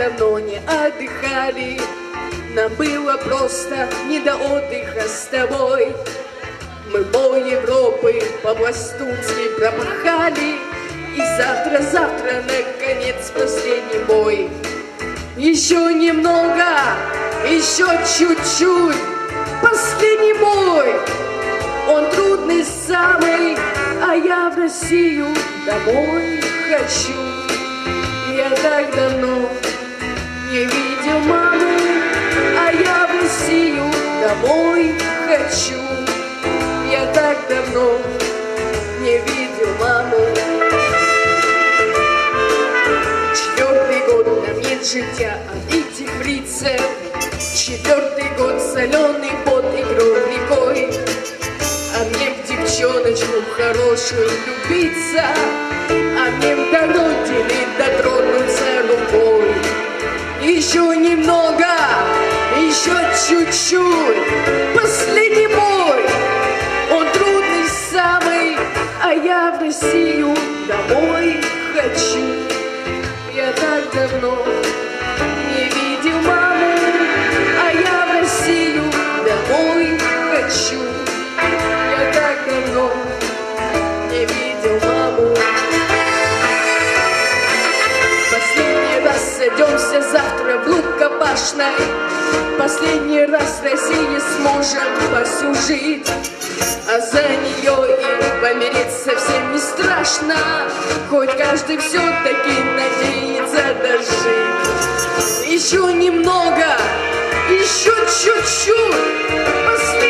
давно не отдыхали. Нам было просто не до отдыха с тобой. Мы пол Европы по-пластунски пропахали. И завтра, наконец, последний бой. Еще немного, еще чуть-чуть. Последний бой. Он трудный самый, а я в Россию домой хочу. Я так давно не видел маму, а я в Россию домой хочу. Я так давно не видел маму. 4-й год нам нет життя от этих фрицев. 4-й год соленый под игрой рекой. А мне в девчоночку хорошую влюбиться, а мне в родителей дотронуться рукой. Еще немного, еще чуть-чуть. Последний бой. Он трудный самый, а я в Россию домой хочу. Я так давно не видел маму, а я в Россию домой хочу. Я так давно не видел маму. Последний раз сойдемся завтра в Рукопашной. Последний раз России сможем послужить, а за нее и помереть совсем не страшно. Хоть каждый все-таки надеется дожить. Еще немного, еще чуть-чуть.